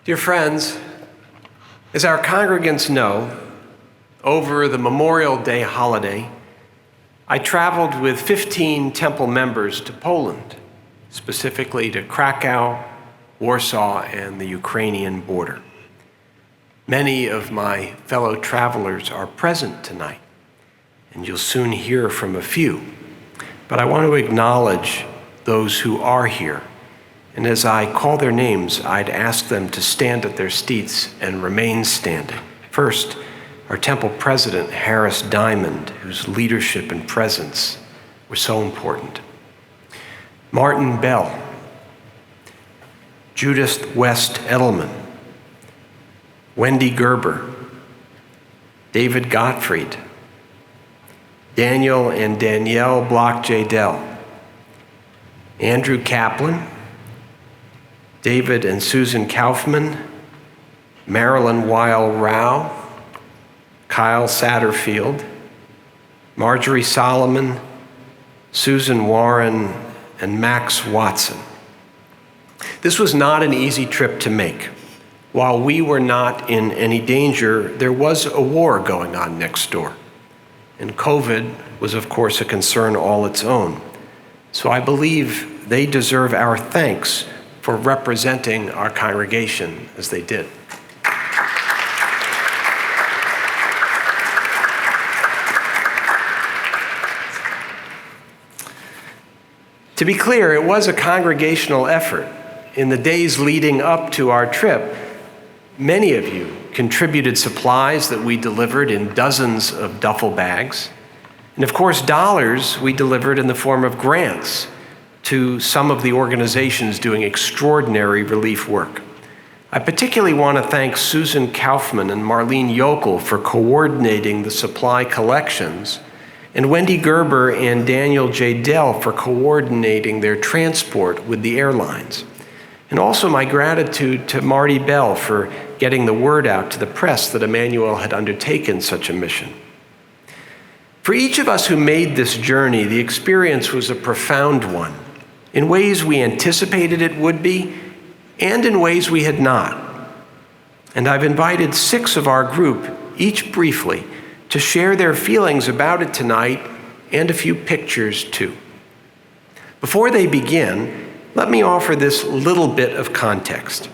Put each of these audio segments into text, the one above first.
Dear friends, as our congregants know, over the Memorial Day holiday, I traveled with 15 Temple members to Poland, specifically to Krakow, Warsaw, and the Ukrainian border. Many of my fellow travelers are present tonight, and you'll soon hear from a few. But I want to acknowledge those who are here. And as I call their names, I'd ask them to stand at their seats and remain standing. First, our temple president, Harris Diamond, whose leadership and presence were so important. Martin Bell, Judith West Edelman, Wendy Gerber, David Godfried, Daniel and Danielle Bloch-Jadell, Andrew Kaplan, David and Susan Kaufman, Marilyn Weil-Rao, Kyle Satterfield, Marjorie Solomon, Susan Warren, and Max Watson. This was not an easy trip to make. While we were not in any danger, there was a war going on next door. And COVID was, of course, a concern all its own. So I believe they deserve our thanks for representing our congregation as they did. To be clear, it was a congregational effort. In the days leading up to our trip, many of you contributed supplies that we delivered in dozens of duffel bags. And of course, dollars we delivered in the form of grants to some of the organizations doing extraordinary relief work. I particularly want to thank Susan Kaufman and Marlene Yokel for coordinating the supply collections, and Wendy Gerber and Daniel J. Dell for coordinating their transport with the airlines. And also my gratitude to Marty Bell for getting the word out to the press that Emmanuel had undertaken such a mission. For each of us who made this journey, the experience was a profound one, in ways we anticipated it would be, and in ways we had not. And I've invited 6 of our group, each briefly, to share their feelings about it tonight, and a few pictures too. Before they begin, let me offer this little bit of context.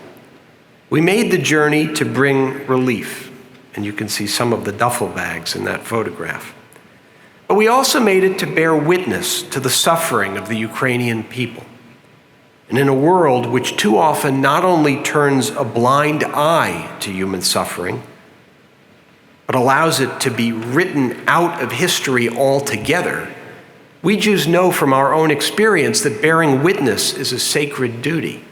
We made the journey to bring relief, and you can see some of the duffel bags in that photograph. But we also made it to bear witness to the suffering of the Ukrainian people. And in a world which too often not only turns a blind eye to human suffering, but allows it to be written out of history altogether, we Jews know from our own experience that bearing witness is a sacred duty.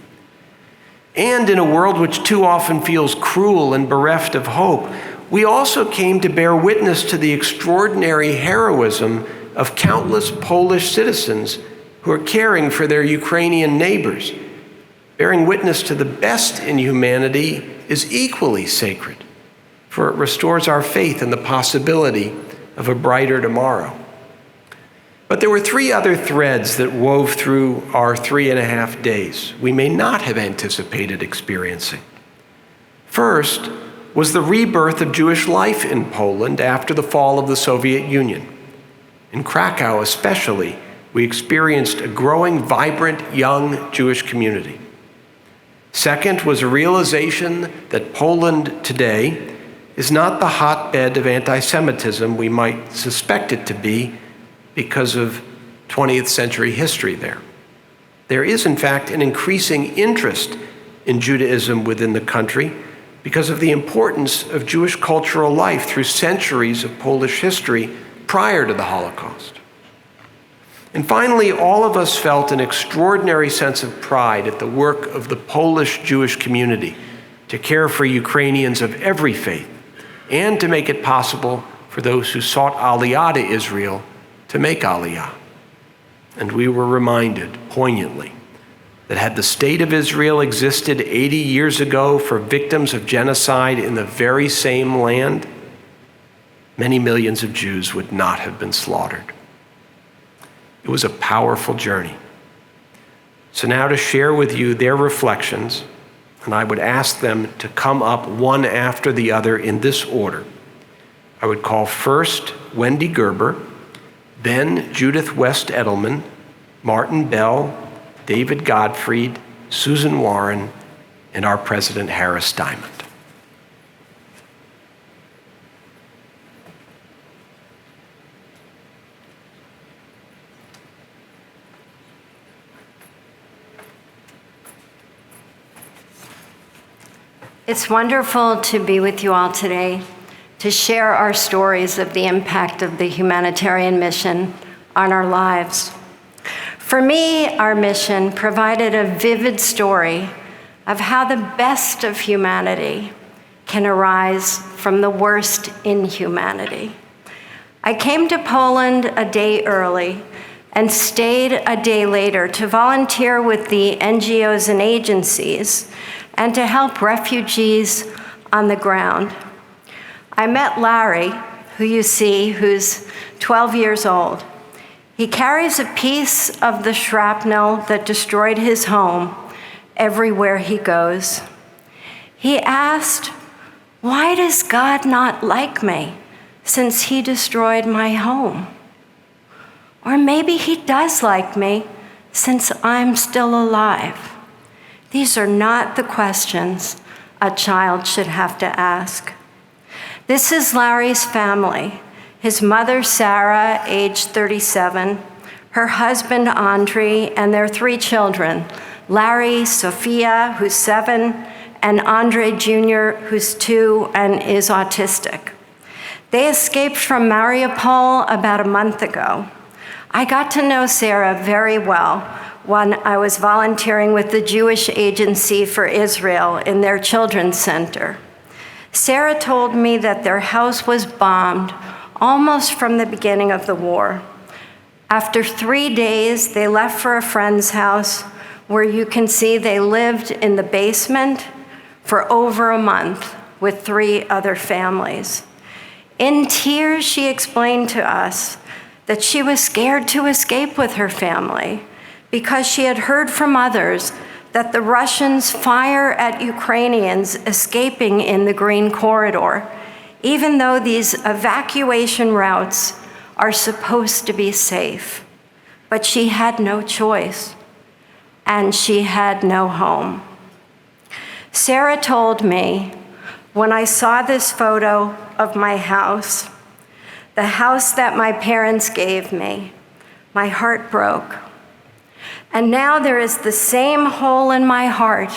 And in a world which too often feels cruel and bereft of hope, we also came to bear witness to the extraordinary heroism of countless Polish citizens who are caring for their Ukrainian neighbors. Bearing witness to the best in humanity is equally sacred, for it restores our faith in the possibility of a brighter tomorrow. But there were 3 other threads that wove through our 3.5 days we may not have anticipated experiencing. First was the rebirth of Jewish life in Poland after the fall of the Soviet Union. In Krakow especially, we experienced a growing, vibrant, young Jewish community. Second was a realization that Poland today is not the hotbed of anti-Semitism we might suspect it to be because of 20th century history there. There is, in fact, an increasing interest in Judaism within the country because of the importance of Jewish cultural life through centuries of Polish history prior to the Holocaust. And finally, all of us felt an extraordinary sense of pride at the work of the Polish Jewish community to care for Ukrainians of every faith and to make it possible for those who sought Aliyah to Israel to make Aliyah. And we were reminded poignantly that had the state of Israel existed 80 years ago for victims of genocide in the very same land, many millions of Jews would not have been slaughtered. It was a powerful journey. So now to share with you their reflections, and I would ask them to come up one after the other in this order. I would call first Wendy Gerber, then Judith West Edelman, Martin Bell, David Godfried, Susan Warren, and our President Harris Diamond. It's wonderful to be with you all today to share our stories of the impact of the humanitarian mission on our lives. For me, our mission provided a vivid story of how the best of humanity can arise from the worst in humanity. I came to Poland a day early and stayed a day later to volunteer with the NGOs and agencies and to help refugees on the ground. I met Larry, who you see, who's 12 years old. He carries a piece of the shrapnel that destroyed his home everywhere he goes. He asked, "Why does God not like me since he destroyed my home? Or maybe he does like me since I'm still alive." These are not the questions a child should have to ask. This is Larry's family. His mother, Sarah, aged 37, her husband, Andre, and their 3 children, Larry, Sophia, who's 7, and Andre Jr., who's 2 and is autistic. They escaped from Mariupol about a month ago. I got to know Sarah very well when I was volunteering with the Jewish Agency for Israel in their children's center. Sarah told me that their house was bombed almost from the beginning of the war. After 3 days, they left for a friend's house where you can see they lived in the basement for over a month with 3 other families. In tears, she explained to us that she was scared to escape with her family because she had heard from others that the Russians fire at Ukrainians escaping in the Green Corridor, even though these evacuation routes are supposed to be safe. But she had no choice, and she had no home. Sarah told me when I saw this photo of my house, the house that my parents gave me, my heart broke. And now there is the same hole in my heart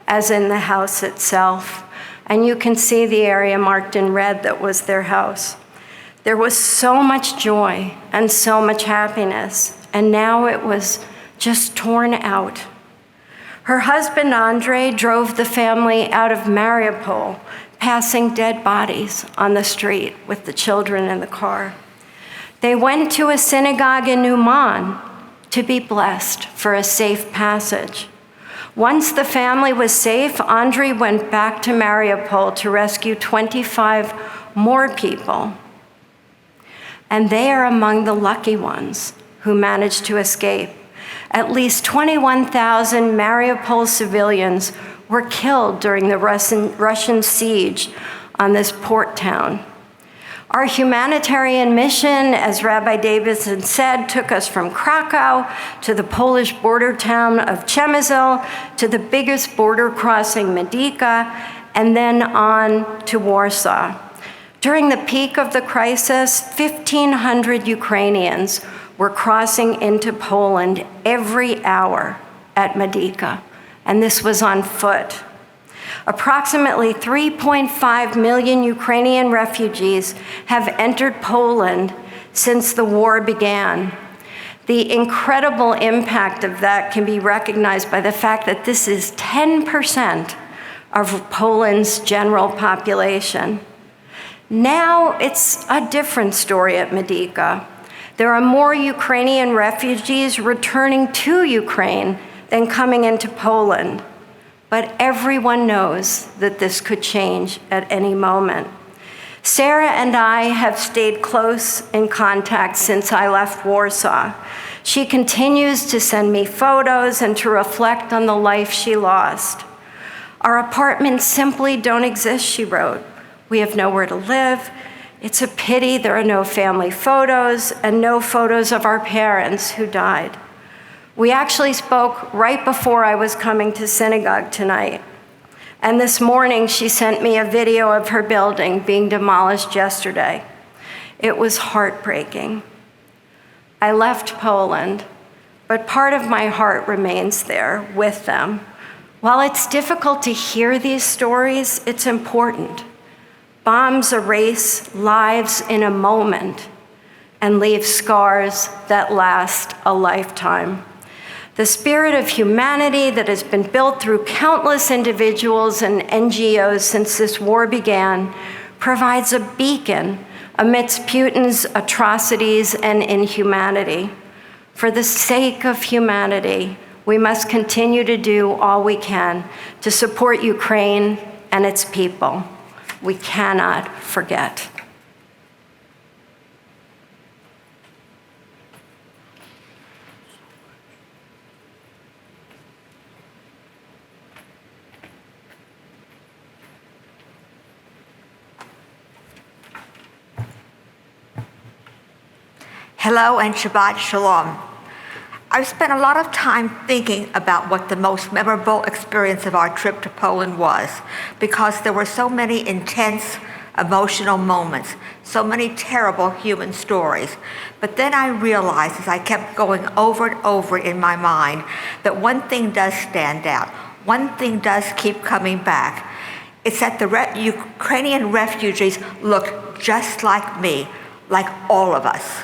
as in the house itself. And you can see the area marked in red that was their house. There was so much joy and so much happiness, and now it was just torn out. Her husband, Andre, drove the family out of Mariupol, passing dead bodies on the street with the children in the car. They went to a synagogue in Uman to be blessed for a safe passage. Once the family was safe, Andre went back to Mariupol to rescue 25 more people. And they are among the lucky ones who managed to escape. At least 21,000 Mariupol civilians were killed during the Russian siege on this port town. Our humanitarian mission, as Rabbi Davidson said, took us from Krakow to the Polish border town of Przemysl, to the biggest border crossing, Medyka, and then on to Warsaw. During the peak of the crisis, 1,500 Ukrainians were crossing into Poland every hour at Medyka, and this was on foot. Approximately 3.5 million Ukrainian refugees have entered Poland since the war began. The incredible impact of that can be recognized by the fact that this is 10% of Poland's general population. Now it's a different story at Medyka. There are more Ukrainian refugees returning to Ukraine than coming into Poland. But everyone knows that this could change at any moment. Sarah and I have stayed close in contact since I left Warsaw. She continues to send me photos and to reflect on the life she lost. Our apartments simply don't exist, she wrote. We have nowhere to live. It's a pity there are no family photos and no photos of our parents who died. We actually spoke right before I was coming to synagogue tonight. And this morning, she sent me a video of her building being demolished yesterday. It was heartbreaking. I left Poland, but part of my heart remains there with them. While it's difficult to hear these stories, it's important. Bombs erase lives in a moment and leave scars that last a lifetime. The spirit of humanity that has been built through countless individuals and NGOs since this war began provides a beacon amidst Putin's atrocities and inhumanity. For the sake of humanity, we must continue to do all we can to support Ukraine and its people. We cannot forget. Hello and Shabbat Shalom. I've spent a lot of time thinking about what the most memorable experience of our trip to Poland was, because there were so many intense, emotional moments, so many terrible human stories. But then I realized, as I kept going over and over in my mind, that one thing does stand out. One thing does keep coming back. It's that the Ukrainian refugees look just like me, like all of us.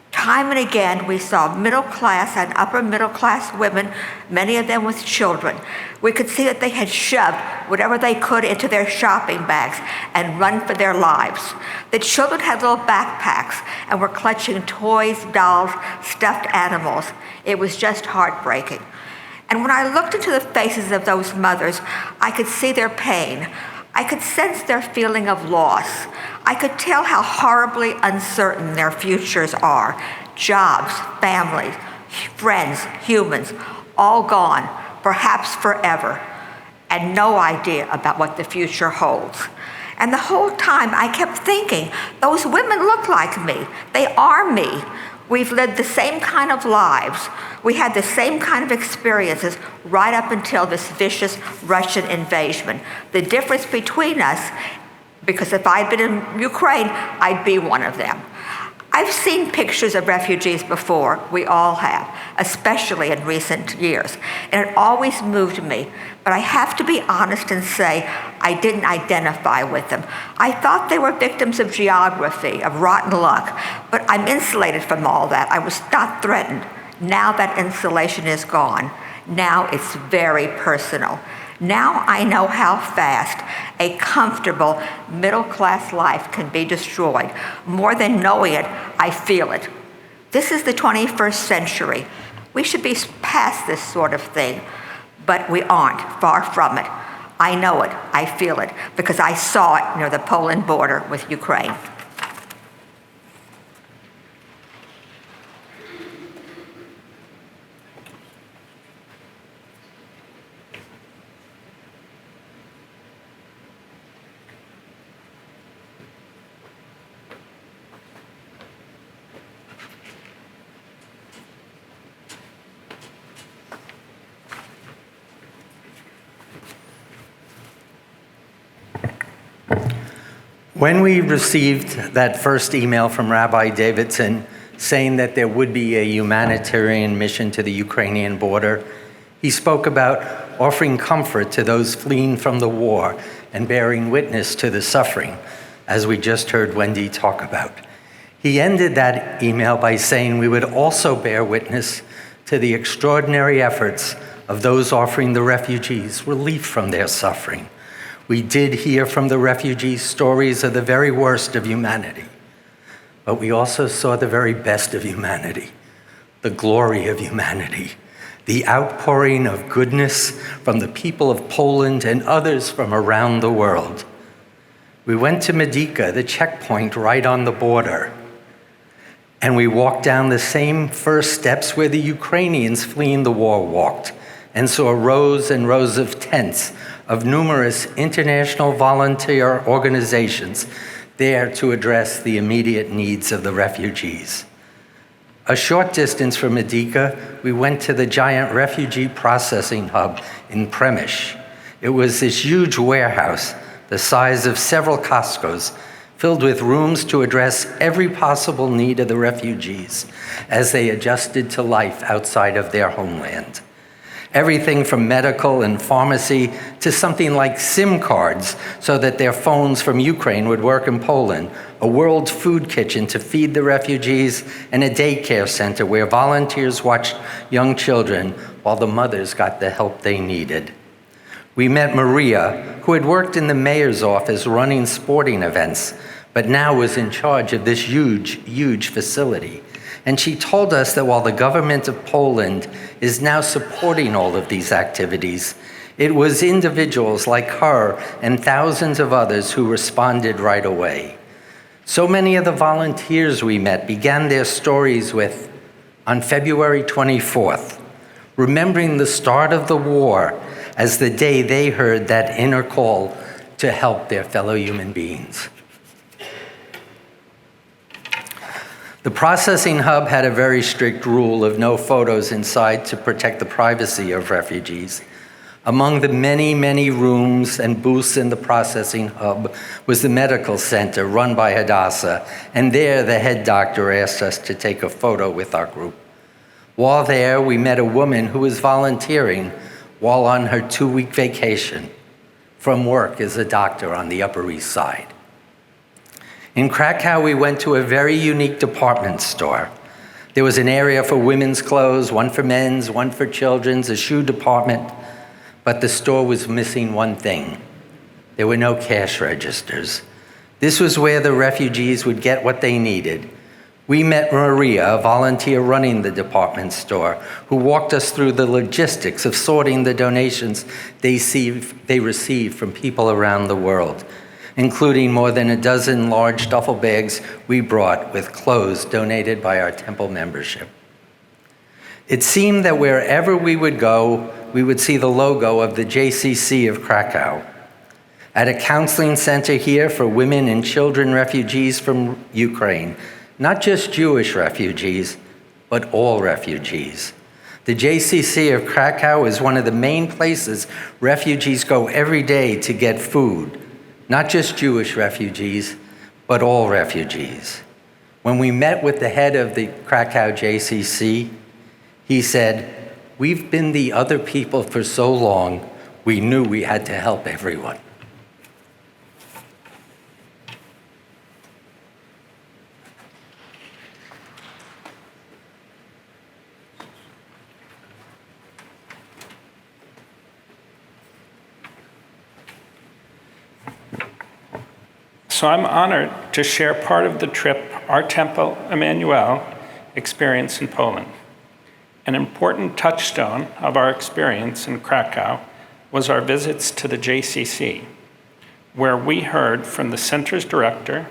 Time and again, we saw middle-class and upper-middle-class women, many of them with children. We could see that they had shoved whatever they could into their shopping bags and run for their lives. The children had little backpacks and were clutching toys, dolls, stuffed animals. It was just heartbreaking. And when I looked into the faces of those mothers, I could see their pain. I could sense their feeling of loss. I could tell how horribly uncertain their futures are. Jobs, families, friends, humans, all gone, perhaps forever, and no idea about what the future holds. And the whole time I kept thinking, those women look like me. They are me. We've lived the same kind of lives. We had the same kind of experiences right up until this vicious Russian invasion. The difference between us, because if I'd been in Ukraine, I'd be one of them. I've seen pictures of refugees before, we all have, especially in recent years, and it always moved me. But I have to be honest and say I didn't identify with them. I thought they were victims of geography, of rotten luck, but I'm insulated from all that. I was not threatened. Now that insulation is gone. Now it's very personal. Now I know how fast a comfortable middle-class life can be destroyed. More than knowing it, I feel it. This is the 21st century. We should be past this sort of thing, but we aren't, far from it. I know it, I feel it, because I saw it near the Poland border with Ukraine. When we received that first email from Rabbi Davidson saying that there would be a humanitarian mission to the Ukrainian border, he spoke about offering comfort to those fleeing from the war and bearing witness to the suffering, as we just heard Wendy talk about. He ended that email by saying we would also bear witness to the extraordinary efforts of those offering the refugees relief from their suffering. We did hear from the refugees stories of the very worst of humanity, but we also saw the very best of humanity, the glory of humanity, the outpouring of goodness from the people of Poland and others from around the world. We went to Medyka, the checkpoint right on the border, and we walked down the same first steps where the Ukrainians fleeing the war walked, and saw rows and rows of tents of numerous international volunteer organizations there to address the immediate needs of the refugees. A short distance from Medica, we went to the giant refugee processing hub in Premish. It was this huge warehouse, the size of several Costco's, filled with rooms to address every possible need of the refugees as they adjusted to life outside of their homeland. Everything from medical and pharmacy to something like SIM cards so that their phones from Ukraine would work in Poland, a world food kitchen to feed the refugees, and a daycare center where volunteers watched young children while the mothers got the help they needed. We met Maria, who had worked in the mayor's office running sporting events, but now was in charge of this huge, huge facility. And she told us that while the government of Poland is now supporting all of these activities, it was individuals like her and thousands of others who responded right away. So many of the volunteers we met began their stories with, on February 24th, remembering the start of the war as the day they heard that inner call to help their fellow human beings. The processing hub had a very strict rule of no photos inside to protect the privacy of refugees. Among the many, many rooms and booths in the processing hub was the medical center run by Hadassah, and there the head doctor asked us to take a photo with our group. While there, we met a woman who was volunteering while on her 2-week vacation from work as a doctor on the Upper East Side. In Krakow, we went to a very unique department store. There was an area for women's clothes, one for men's, one for children's, a shoe department, but the store was missing one thing. There were no cash registers. This was where the refugees would get what they needed. We met Maria, a volunteer running the department store, who walked us through the logistics of sorting the donations they received from people around the world, including more than a dozen large duffel bags we brought with clothes donated by our Temple membership. It seemed that wherever we would go, we would see the logo of the JCC of Krakow. At a counseling center here for women and children refugees from Ukraine, not just Jewish refugees, but all refugees. The JCC of Krakow is one of the main places refugees go every day to get food, not just Jewish refugees, but all refugees. When we met with the head of the Krakow JCC, he said, "We've been the other people for so long, we knew we had to help everyone." So I'm honored to share part of the trip our Temple Emanu-El experience in Poland. An important touchstone of our experience in Krakow was our visits to the JCC, where we heard from the center's director,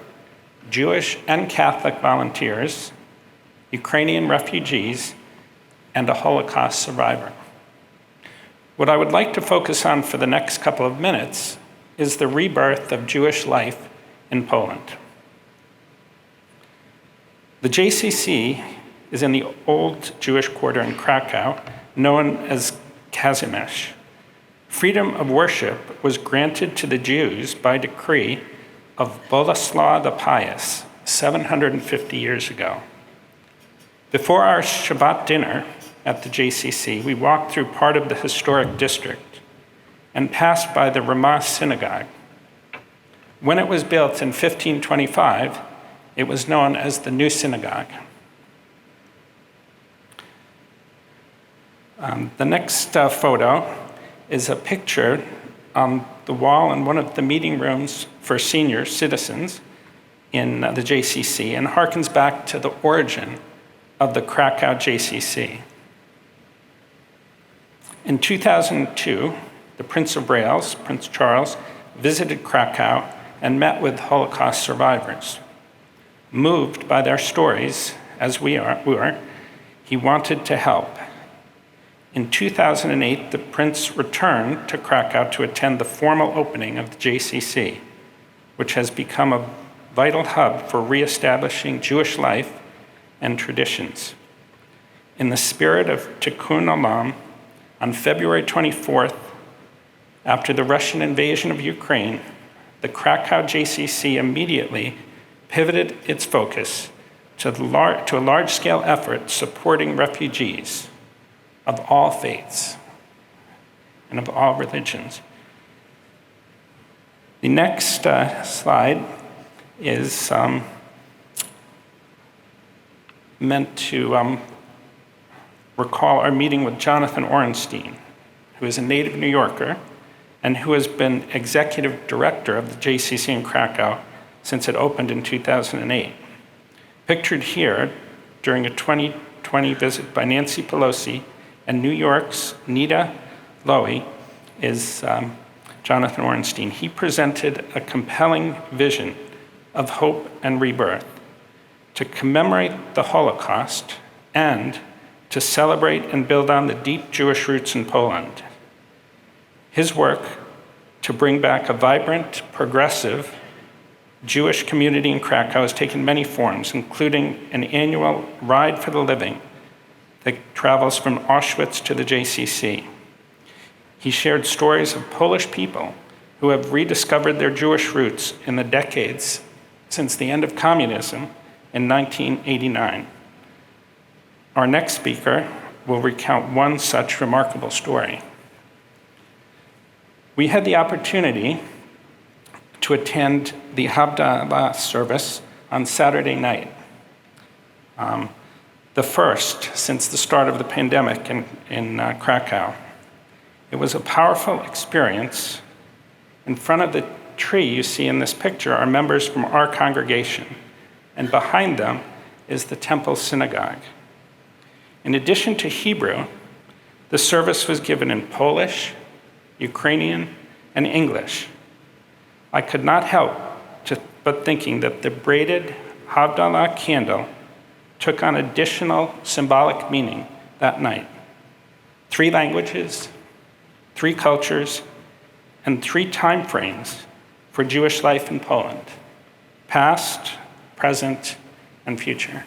Jewish and Catholic volunteers, Ukrainian refugees, and a Holocaust survivor. What I would like to focus on for the next couple of minutes is the rebirth of Jewish life in Poland. The JCC is in the old Jewish quarter in Krakow, known as Kazimierz. Freedom of worship was granted to the Jews by decree of Boleslaw the Pious 750 years ago. Before our Shabbat dinner at the JCC, we walked through part of the historic district and passed by the Ramah synagogue. When it was built in 1525, it was known as the New Synagogue. The next photo is a picture on the wall in one of the meeting rooms for senior citizens in the JCC and harkens back to the origin of the Krakow JCC. In 2002, the Prince of Wales, Prince Charles, visited Krakow and met with Holocaust survivors. Moved by their stories, as we were, he wanted to help. In 2008, the prince returned to Krakow to attend the formal opening of the JCC, which has become a vital hub for reestablishing Jewish life and traditions. In the spirit of Tikkun Olam, on February 24th, after the Russian invasion of Ukraine, the Krakow JCC immediately pivoted its focus to a large-scale effort supporting refugees of all faiths and of all religions. The next slide is meant to recall our meeting with Jonathan Ornstein, who is a native New Yorker and who has been executive director of the JCC in Krakow since it opened in 2008. Pictured here during a 2020 visit by Nancy Pelosi and New York's Nita Lowey is Jonathan Ornstein. He presented a compelling vision of hope and rebirth to commemorate the Holocaust and to celebrate and build on the deep Jewish roots in Poland. His work to bring back a vibrant, progressive Jewish community in Krakow has taken many forms, including an annual Ride for the Living that travels from Auschwitz to the JCC. He shared stories of Polish people who have rediscovered their Jewish roots in the decades since the end of communism in 1989. Our next speaker will recount one such remarkable story. We had the opportunity to attend the Havdalah service on Saturday night, the first since the start of the pandemic in Krakow. It was a powerful experience. In front of the tree you see in this picture are members from our congregation, and behind them is the Temple Synagogue. In addition to Hebrew, the service was given in Polish, Ukrainian, and English. I could not help but thinking that the braided Havdalah candle took on additional symbolic meaning that night. 3 languages, 3 cultures, and 3 time frames for Jewish life in Poland: past, present, and future.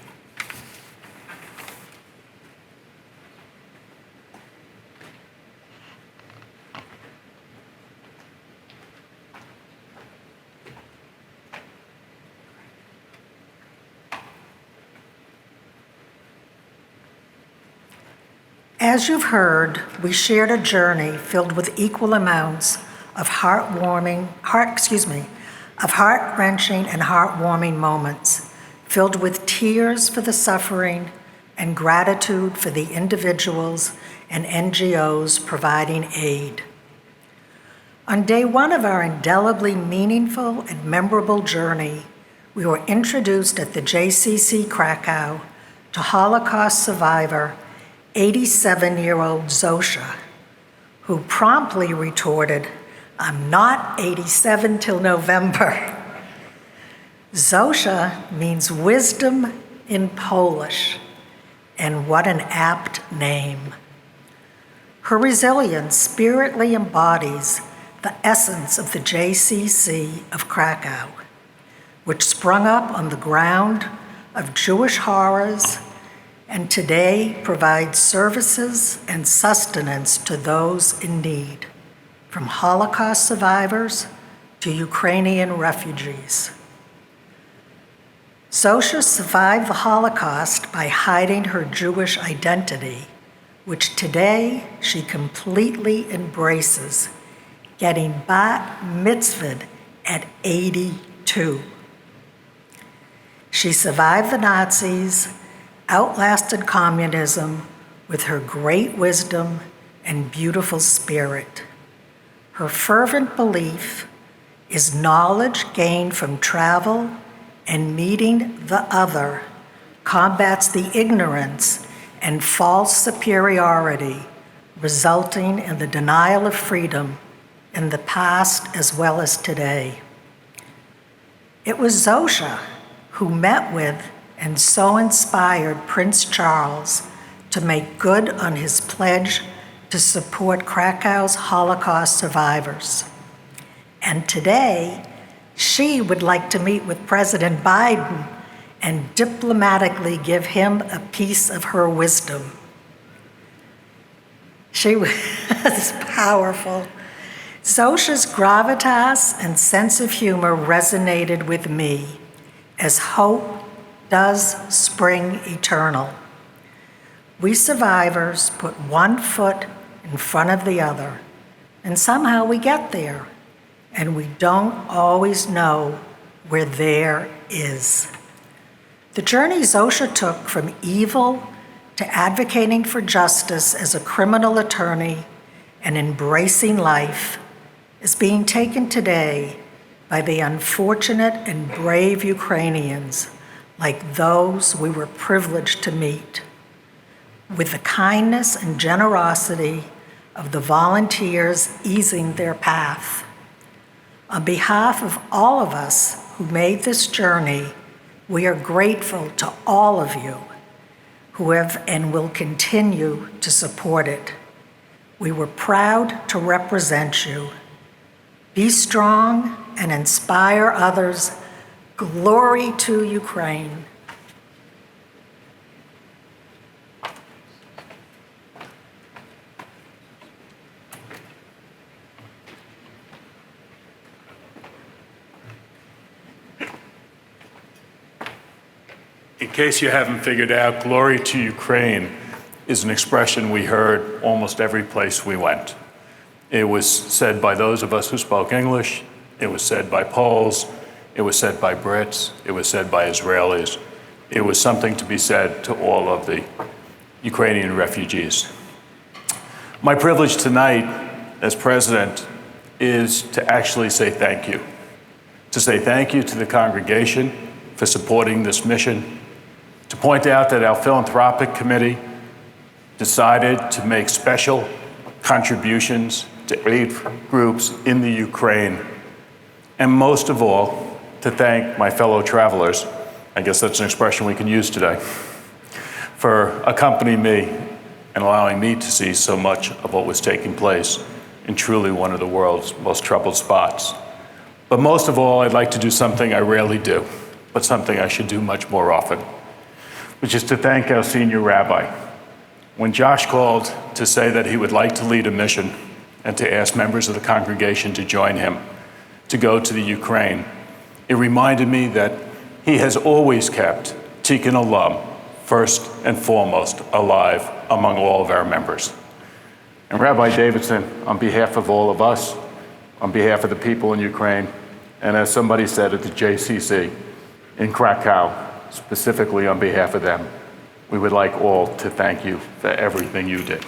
As you've heard, we shared a journey filled with equal amounts of heart-wrenching and heartwarming moments, filled with tears for the suffering and gratitude for the individuals and NGOs providing aid. On day 1 of our indelibly meaningful and memorable journey, we were introduced at the JCC Krakow to Holocaust survivor 87-year-old Zosha, who promptly retorted, "I'm not 87 till November." Zosha means wisdom in Polish, and what an apt name. Her resilience spiritedly embodies the essence of the JCC of Krakow, which sprung up on the ground of Jewish horrors and today provides services and sustenance to those in need, from Holocaust survivors to Ukrainian refugees. Zosha survived the Holocaust by hiding her Jewish identity, which today she completely embraces, getting bat mitzvahed at 82. She survived the Nazis, outlasted communism with her great wisdom and beautiful spirit. Her fervent belief is knowledge gained from travel and meeting the other combats the ignorance and false superiority resulting in the denial of freedom in the past as well as today. It was Zosha who met with and so inspired Prince Charles to make good on his pledge to support Krakow's Holocaust survivors. And today, she would like to meet with President Biden and diplomatically give him a piece of her wisdom. She was powerful. Zosha's gravitas and sense of humor resonated with me, as hope does spring eternal. We survivors put one foot in front of the other, and somehow we get there, and we don't always know where there is. The journey Zosha took from evil to advocating for justice as a criminal attorney and embracing life is being taken today by the unfortunate and brave Ukrainians like those we were privileged to meet, with the kindness and generosity of the volunteers easing their path. On behalf of all of us who made this journey, we are grateful to all of you who have and will continue to support it. We were proud to represent you. Be strong and inspire others. Glory to Ukraine. In case you haven't figured out, glory to Ukraine is an expression we heard almost every place we went. It was said by those of us who spoke English. It was said by Poles. It was said by Brits. It was said by Israelis. It was something to be said to all of the Ukrainian refugees. My privilege tonight as president is to actually say thank you. To say thank you to the congregation for supporting this mission. To point out that our philanthropic committee decided to make special contributions to aid groups in the Ukraine. And most of all, to thank my fellow travelers, I guess that's an expression we can use today, for accompanying me and allowing me to see so much of what was taking place in truly one of the world's most troubled spots. But most of all, I'd like to do something I rarely do, but something I should do much more often, which is to thank our senior rabbi. When Josh called to say that he would like to lead a mission and to ask members of the congregation to join him to go to the Ukraine, it reminded me that he has always kept Tikkun Olam first and foremost alive among all of our members. And Rabbi Davidson, on behalf of all of us, on behalf of the people in Ukraine, and as somebody said at the JCC in Krakow, specifically on behalf of them, we would like all to thank you for everything you did.